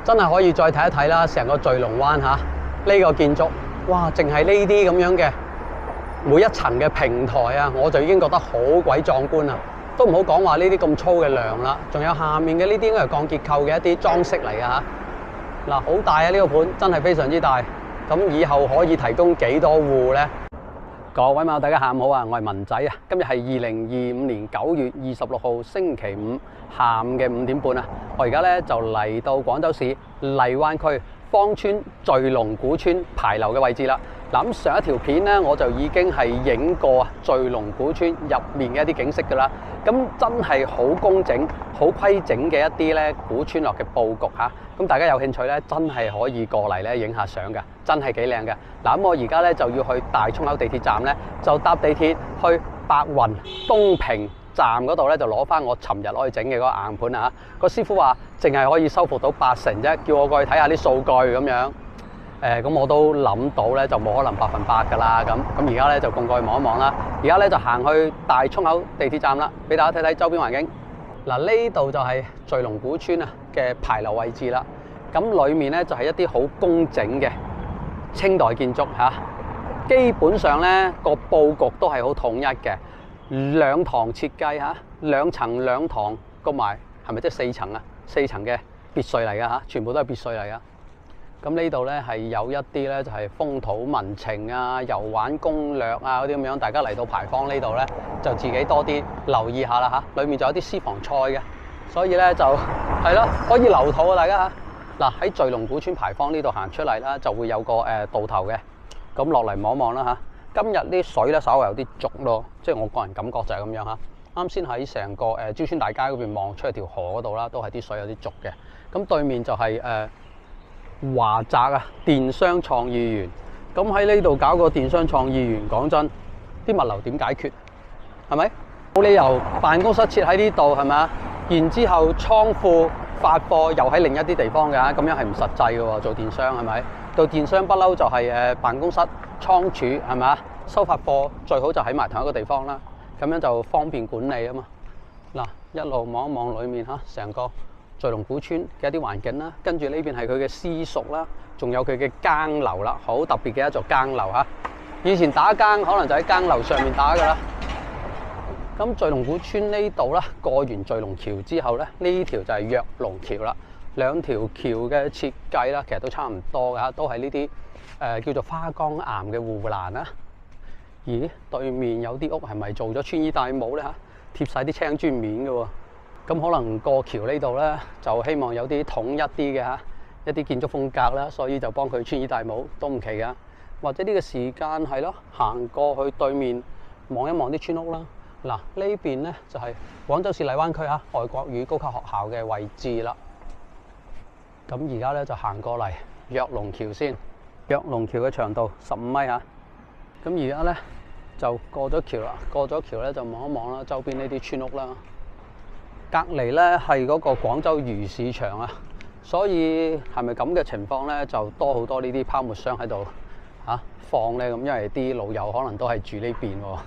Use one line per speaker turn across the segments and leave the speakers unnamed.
真係可以再睇一睇啦，成個聚龍灣嚇呢個建築，哇！淨係呢啲咁樣嘅每一層嘅平台啊，我就已經覺得好鬼壯觀啦。都唔好講話呢啲咁粗嘅梁啦，仲有下面嘅呢啲應該係鋼結構嘅一啲裝飾嚟嘅嚇。嗱，好大啊！呢個盤真係非常之大。咁以後可以提供幾多戶呢？各位網友大家下午好啊！我係文仔啊。今日係2025年9月26號星期五下午嘅5點半啊。我而家咧就嚟到廣州市荔灣區芳村聚龍古村牌樓嘅位置啦。嗱，咁上一條片咧我就已經係影過聚龍古村入面嘅一啲景色㗎啦。咁真係好工整、好規整嘅一啲咧古村落嘅佈局嚇。咁大家有興趣咧，真係可以過嚟咧影下相㗎，真係幾靚嘅。嗱，咁我而家咧就要去大涌口地鐵站咧，就搭地鐵去白雲東平站嗰度咧，就攞翻我尋日攞去整嘅嗰個硬盤啊！個師傅話淨係可以修復到80%啫，叫我過去睇下啲數據咁樣。咁我都諗到咧，就冇可能100%㗎啦。咁而家咧就共過去望一望啦。而家咧就行去大涌口地鐵站啦，俾大家睇睇周邊環境。嗱，呢度就係聚龍古村啊嘅牌樓位置啦。咁裡面咧就係一啲好工整嘅清代建築嚇，基本上咧個佈局都係好統一嘅，兩堂設計嚇，2層2堂cộng埋係咪即係4層啊？4層嘅別墅嚟㗎嚇，全部都係別墅嚟㗎。咁呢度咧係有一啲咧就係風土民情啊、遊玩攻略啊嗰啲咁樣，大家嚟到牌坊呢度咧就自己多啲留意下啦嚇。裡面就有啲私房菜嘅，所以咧就係咯，可以留肚啊大家嚇。嗱，喺聚龍古村牌坊呢度行出嚟啦，就會有個渡頭嘅，咁落嚟望一望啦嚇。今日啲水咧稍微有啲濁咯，即係我個人感覺就係咁樣嚇。啱先喺成個蕉村大街嗰邊望出去條河嗰度啦，都係啲水有啲濁嘅。咁對面就係華澤啊電商創意園。咁喺呢度搞個電商創意園，講真，啲物流點解決？係咪？冇理由辦公室設喺呢度係咪啊？然之後倉庫發貨又喺另一啲地方㗎，咁樣係唔實際嘅喎。做電商係咪？做電商不嬲就係辦公室倉儲係咪啊？收發貨最好就喺埋同一個地方啦，咁樣就方便管理啊嘛。嗱，一路望一望裡面嚇，成個聚龍古村嘅一啲環境啦，跟住呢邊係佢嘅私塾啦，仲有佢嘅更樓啦，好特別嘅一座更樓嚇。以前打更可能就喺更樓上面打㗎啦。咁聚龍古村呢度啦，過完聚龍橋之後咧，呢條就係躍龍橋啦。兩條橋嘅設計啦，其實都差唔多㗎，都係呢啲叫做花崗岩嘅護欄啦。咦，對面有啲屋係咪做咗穿衣戴帽咧嚇？貼晒啲青磚面嘅喎。咁可能過橋呢度咧，就希望有啲統一啲嘅嚇，一啲建築風格啦，所以就幫佢穿衣戴帽都唔奇㗎。或者呢個時間係咯，行過去對面望一望啲村屋啦。嗱，呢邊咧就係廣州市荔灣區嚇外國語高級學校嘅位置啦。咁而家咧就行過嚟躍龍橋先，躍龍橋嘅長度15米嚇。咁而家咧就過咗橋啦，過咗橋咧就望一望啦，周邊呢啲村屋啦。隔離咧係嗰個廣州魚市場啊，所以係咪咁嘅情況咧？就多好多呢啲泡沫箱喺度嚇放咧咁，因為啲老友可能都係住呢邊喎。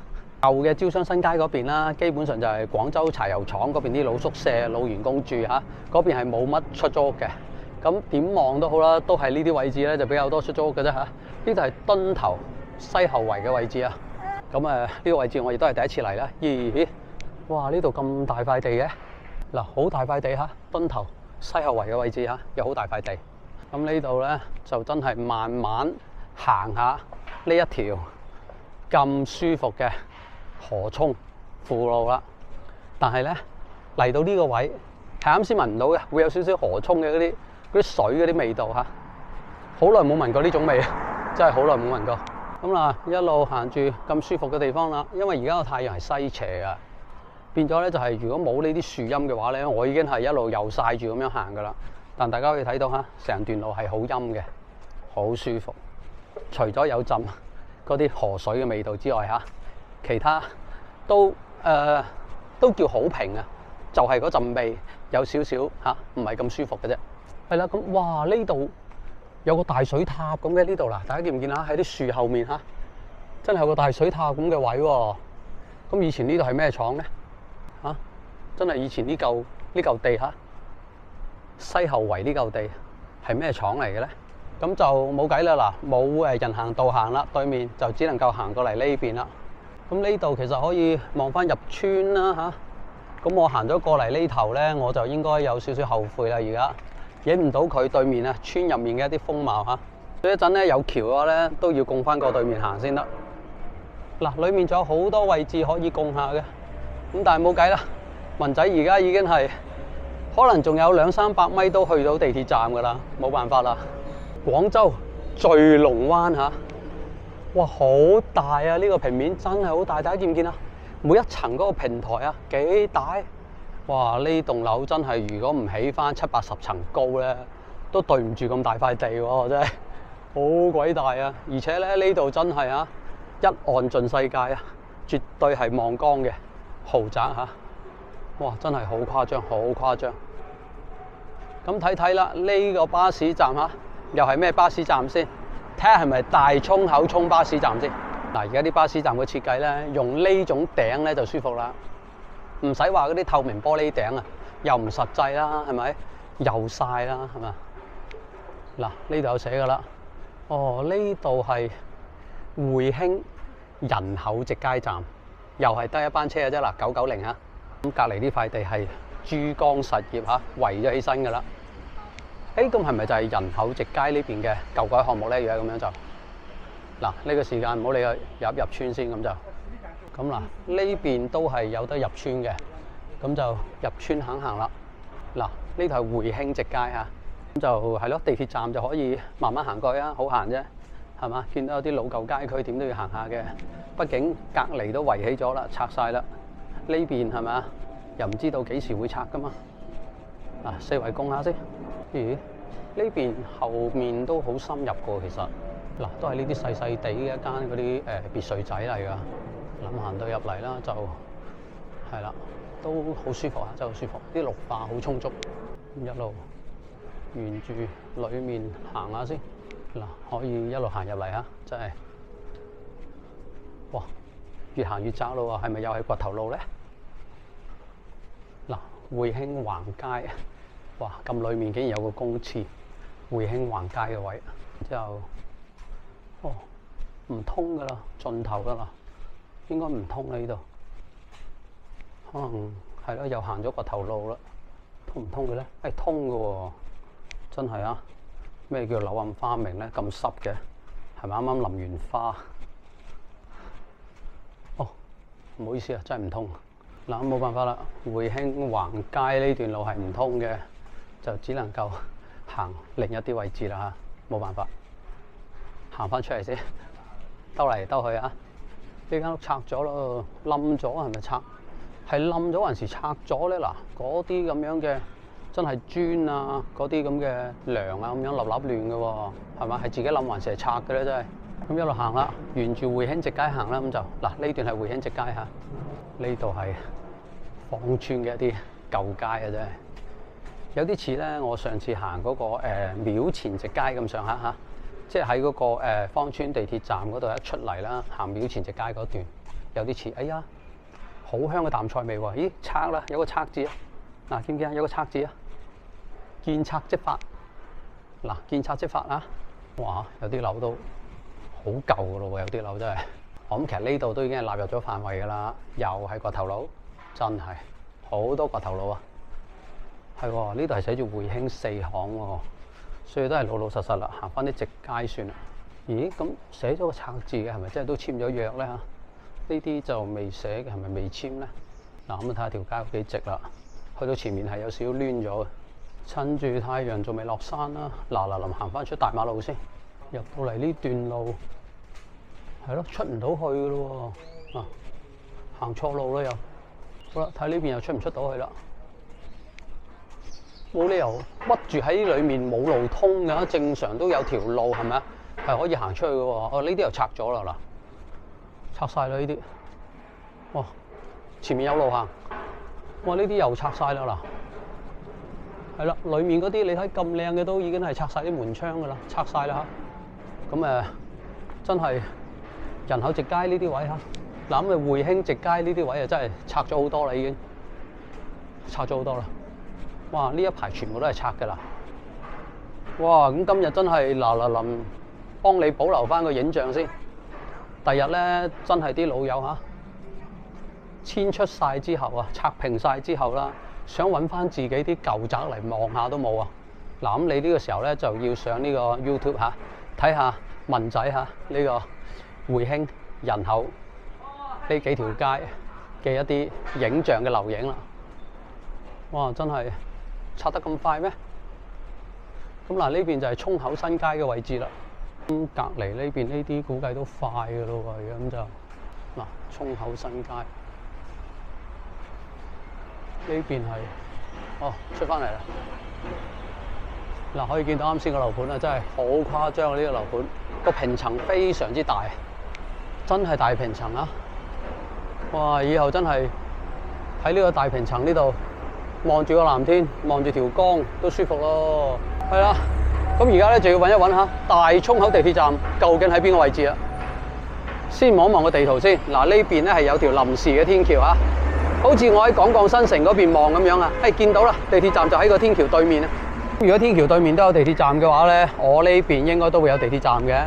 舊嘅招商新街嗰邊啦，基本上就係廣州柴油廠嗰邊啲老宿舍、老員工住嚇，嗰邊係冇乜出租屋嘅。咁點望都好啦，都係呢啲位置咧就比較多出租屋嘅啫嚇。呢度係墩頭西後圍嘅位置啊。咁呢個位置我亦都係第一次嚟啦。咦？哇！呢度咁大塊地嘅〜嗱，好大塊地嚇，墩頭西後圍嘅位置嚇，有好大塊地。咁呢度咧就真係慢慢行下呢一條咁舒服嘅河涌輔路啦。但係咧嚟到呢個位係啱先聞唔到嘅，會有少少河涌嘅嗰啲水嗰啲味道嚇。好耐冇聞過呢種味啊，真係好耐冇聞過。咁嗱，一路行住咁舒服嘅地方啦，因為而家個太陽係西斜㗎。變咗咧就係，如果冇呢啲樹蔭嘅話咧，我已經係一路又曬住咁樣行噶啦。但大家可以睇到嚇，成段路係好陰嘅，好舒服。除咗有陣嗰啲河水嘅味道之外嚇，其他都叫好平啊。就係嗰陣味有少少嚇，唔係咁舒服嘅啫。係啦，咁哇呢度有個大水塔咁嘅呢度啦，大家見唔見啊？喺啲樹後面嚇，真係有個大水塔咁嘅位喎。咁以前呢度係咩廠咧？嚇、真係以前呢嚿地嚇，西後圍呢嚿地係咩廠嚟嘅咧？咁就冇計啦，嗱，冇人行道行啦，對面就只能夠行過嚟呢邊啦。咁呢度其實可以望翻入村啦嚇。咁我行咗過嚟呢頭咧，我就應該有少少後悔啦。而家影唔到佢對面啊，村入面嘅一啲風貌嚇。所以一陣咧有橋嘅話咧，都要供翻過對面行先得。嗱，裡面仲有好多位置可以供下嘅，咁但係冇計啦。文仔而家已經係可能仲有200-300米都去到地鐵站㗎啦，冇辦法啦。廣州聚龍灣嚇，哇，好大啊！呢個平面真係好大，大家見唔見啊？每一層嗰個平台啊，幾大？哇！呢棟樓真係如果唔起翻70-80層高咧，都對唔住咁大塊地喎，真係好鬼大啊！而且咧呢度真係啊，一望盡世界啊，絕對係望江嘅豪宅嚇。哇！真係好誇張，好誇張。咁睇睇啦，呢個巴士站嚇，又係咩巴士站先？睇下係咪大涌口涌巴士站先。嗱，而家啲巴士站嘅設計咧，用呢種頂咧就舒服啦，唔使話嗰啲透明玻璃頂啊，又唔實際啦，係咪？又曬啦，係咪？嗱，呢度有寫噶啦。哦，呢度係匯興人口直街站，又係得一班車嘅啫。嗱，990嚇。咁隔離呢塊地係珠江實業嚇，圍咗起身噶啦。咁係咪就係人口直街呢邊嘅舊改項目咧？而家咁樣就嗱，呢個時間唔好理佢，入村先咁就咁嗱。呢邊都係有得入村嘅，咁就入村行啦。嗱，呢度係匯興直街嚇，咁就係咯，地鐵站就可以慢慢行過去啊，好行啫，係嘛？見到有啲老舊街區，點都要行下嘅。畢竟隔離都圍起咗啦，拆晒啦。呢邊係咪啊？又唔知道幾時會拆噶嘛？嗱，四圍供下先。咦？呢邊後面都好深入噶，其實嗱，都係呢啲細細地嘅一間嗰啲別墅仔嚟噶。諗行到入嚟啦，就係啦，都好舒服啊，真係好舒服。啲綠化好充足，一路沿住裡面行下先。嗱，可以一路行入嚟嚇，真係哇！越行越窄咯喎，係咪又係掘頭路咧？嗱，匯興橫街，哇！咁裡面竟然有個公廁，匯興橫街嘅位，之後哦唔通噶啦，盡頭噶啦，應該唔通啦呢度，可能係咯，又行咗掘頭路啦，通唔通嘅咧？通嘅喎，真係啊！咩叫柳暗花明咧？咁濕嘅，係咪啱啱淋完花？唔好意思啊，真係唔通。嗱，冇辦法啦，匯興橫街呢段路係唔通嘅，就只能夠行另一啲位置啦嚇，冇辦法。行翻出嚟先，兜嚟兜去啊！呢間屋拆咗咯，冧咗係咪拆？係冧咗還是拆咗咧？嗱，嗰啲咁樣嘅真係磚啊，嗰啲咁嘅梁啊，咁樣立亂嘅喎，係嘛？係自己冧還是係拆嘅咧？真係。咁一路行啦，沿住匯興直街行啦，咁就嗱，呢段係匯興直街嚇，呢度係芳村嘅一啲舊街嘅啫，有啲似咧我上次行嗰個廟前直街咁上下嚇，即係喺嗰個芳村地鐵站嗰度一出嚟啦，行廟前直街嗰段有啲似。哎呀，好香嘅淡菜味喎！咦，拆啦，有個拆字啊，嗱，見唔見啊？有個拆字啊，見拆即發，嗱，見拆即發啊！哇，有啲樓都〜好舊噶咯喎，有啲樓真係。我諗其實呢度都已經係納入咗範圍噶啦，又係掘頭路，真係好多掘頭路啊。係喎，呢度係寫住匯興4巷喎，所以都係老老實實啦，行翻啲直街算啦。咦？咁寫咗個拆字嘅係咪真係都簽咗約咧嚇？呢啲就未寫嘅係咪未簽咧？嗱，咁啊睇下條街有幾直啦。去到前面係有少少攣咗嘅，趁住太陽仲未落山啦，臨行翻出大馬路先。入到嚟呢段路係咯，出唔到去嘅咯喎，啊，行錯路啦又，好啦，睇呢邊又出唔出到去啦，冇理由屈住喺裡面冇路通㗎，正常都有條路係咪啊？係可以行出去嘅喎，哦，呢啲又拆咗啦嗱，拆晒啦呢啲，哇，前面有路行，哇呢啲又拆晒啦嗱，係啦，裡面嗰啲你睇咁靚嘅都已經係拆晒啲門窗㗎啦，拆晒啦嚇。咁真係人口直街呢啲位嚇，嗱咁匯興直街呢啲位啊，真係拆咗好多啦，已經拆咗好多啦。哇！呢一排全部都係拆㗎啦。哇！咁今日真係嗱臨幫你保留翻個影像先。第日咧真係啲老友嚇遷出晒之後啊，拆平晒之後啦，想揾翻自己啲舊宅嚟望下都冇啊！嗱，咁你呢個時候咧就要上呢個 YouTube 嚇睇下文仔嚇呢個匯興人口呢幾條街嘅一啲影像嘅留影啦。哇！真係拆得咁快咩？咁嗱，呢邊就係涌口新街嘅位置啦。咁隔離呢邊呢啲估計都快嘅咯喎，咁就嗱，涌口新街呢邊係出翻嚟啦。嗱，可以見到啱先個樓盤啊，真係好誇張啊！呢個樓盤個平層非常之大，真係大平層啊！哇！以後真係喺呢個大平層呢度望住個藍天，望住條江都舒服咯。係啦，咁而家咧就要揾一揾下大涌口地鐵站究竟喺邊個位置啊？先望一望個地圖先。嗱，呢邊咧係有條臨時嘅天橋啊，好似我喺港鋼新城嗰邊望咁樣啊。見到啦，地鐵站就喺個天橋對面啊。如果天橋對面都有地鐵站嘅話咧，我呢邊應該都會有地鐵站嘅。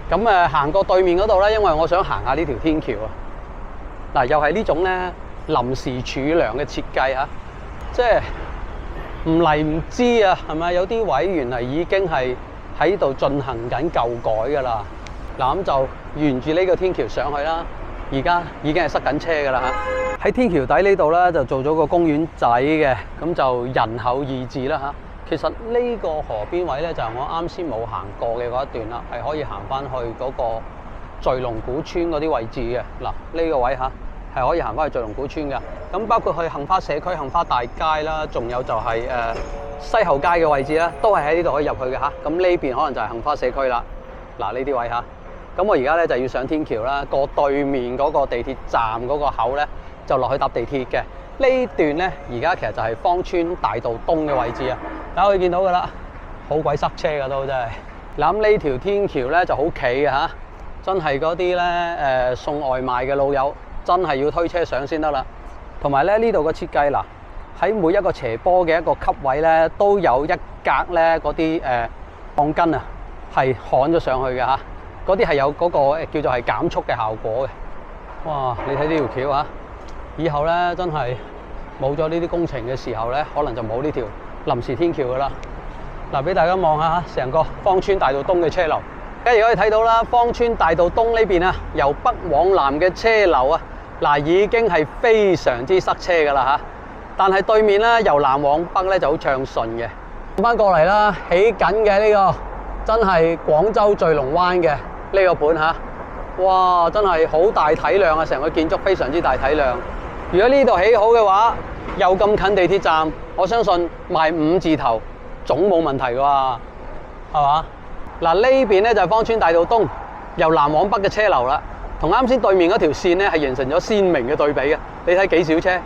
咁行過對面嗰度咧，因為我想行下呢條天橋啊。嗱，又係呢種咧臨時儲糧嘅設計啊，即係唔嚟唔知啊，係咪？有啲位原來已經係喺度進行緊舊改㗎啦。嗱，咁就沿住呢個天橋上去啦。而家已經係塞緊車㗎啦嚇。喺天橋底呢度咧就做咗個公園仔嘅，咁就人口易治啦嚇。其實呢個河邊位咧就係我啱先冇行過嘅嗰一段啦，係可以行翻去嗰個聚龍古村嗰啲位置嘅。嗱，呢個位嚇係可以行翻去聚龍古村嘅。咁包括去杏花社區、杏花大街啦，仲有就係西後街嘅位置啦，都係喺呢度可以入去嘅嚇。咁呢邊可能就係杏花社區啦。嗱，呢啲位嚇。咁我而家咧就要上天橋啦，過對面嗰個地鐵站嗰個口咧就落去搭地鐵嘅。呢段咧而家其實就係芳村大道東嘅位置啊，大家可以見到噶啦，好鬼塞車噶都真係。嗱，咁呢條天橋咧就好企嘅嚇，真係嗰啲咧送外賣嘅老友真係要推車上先得啦。同埋咧呢度嘅設計嗱，喺每一個斜坡嘅一個級位咧都有一格咧嗰啲鋼筋啊係焊咗上去嘅嚇。嗰啲係有嗰個叫做係減速嘅效果嘅。哇！你睇呢條橋啊，以後咧真係冇咗呢啲工程嘅時候咧，可能就冇呢條臨時天橋噶啦。嗱，俾大家望下成個芳村大道東嘅車流。而家可以睇到啦，芳村大道東呢邊啊，由北往南嘅車流啊，嗱已經係非常之塞車噶啦嚇。但係對面咧由南往北咧就好暢順嘅。翻過嚟啦，起緊嘅呢個真係廣州聚龍灣嘅。呢個盤嚇，哇！真係好大體量啊，成個建築非常之大體量。如果呢度起好嘅話，又咁近地鐵站，我相信賣5字頭總冇問題㗎喎，係嘛？嗱，呢邊咧就係芳村大道東由南往北嘅車流啦，同啱先對面嗰條線咧係形成咗鮮明嘅對比嘅。你睇幾少車，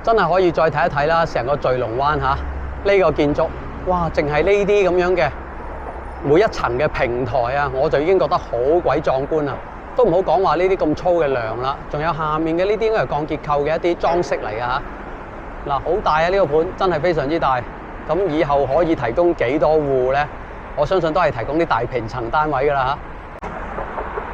真係可以再睇一睇啦，成個聚龍灣嚇呢個建築，哇！淨係呢啲咁樣嘅。每一層嘅平台啊，我就已經覺得好鬼壯觀啦，都唔好講話呢啲咁粗嘅梁啦，仲有下面嘅呢啲應該係鋼結構嘅一啲裝飾嚟㗎嚇。嗱，好大啊！呢個盤真係非常之大。咁以後可以提供幾多戶呢？我相信都係提供啲大平層單位㗎啦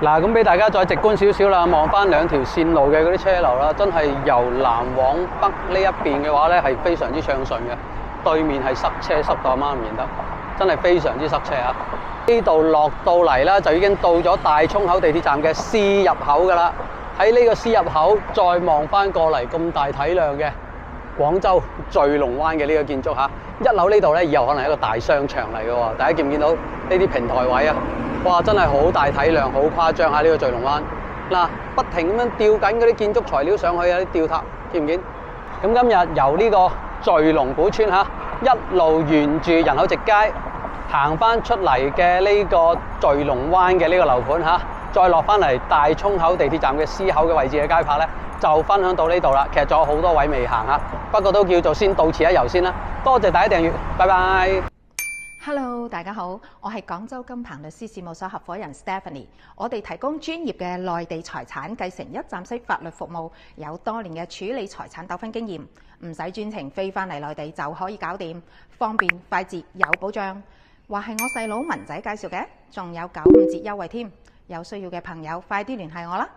嚇。嗱，咁俾大家再直觀少少啦，望翻兩條線路嘅嗰啲車流啦，真係由南往北呢一邊嘅話呢係非常之暢順嘅，對面係塞車塞到阿媽唔認得。真係非常之塞車啊！呢度落到嚟啦，就已經到咗大涌口地鐵站嘅 C 入口㗎啦。喺呢個 C 入口再望翻過嚟咁大體量嘅廣州聚龍灣嘅呢個建築嚇，一樓呢度咧以後可能係一個大商場嚟嘅喎。大家見唔見到呢啲平台位啊？哇！真係好大體量，好誇張嚇呢個聚龍灣。嗱，不停咁樣吊緊嗰啲建築材料上去啊，啲吊塔見唔見？咁今日由呢個聚龍古村嚇一路沿住人口直街行翻出嚟嘅呢個聚龍灣嘅呢個樓盤嚇，再落翻嚟大涌口地鐵站嘅 C 口嘅位置嘅街拍咧，就分享到呢度啦。其實仲有好多位未行嚇，不過都叫做先到此一遊先啦。多謝大家訂閱，拜拜。
Hello， 大家好，我係廣州金鵬律師事務所合夥人 Stephanie。我哋提供專業嘅內地財產繼承一站式法律服務，有多年嘅處理財產糾紛經驗，唔使專程飛返嚟內地就可以搞掂，方便快捷有保障。話係我細佬文仔介紹嘅，仲有95折優惠添。有需要嘅朋友快啲聯繫我啦！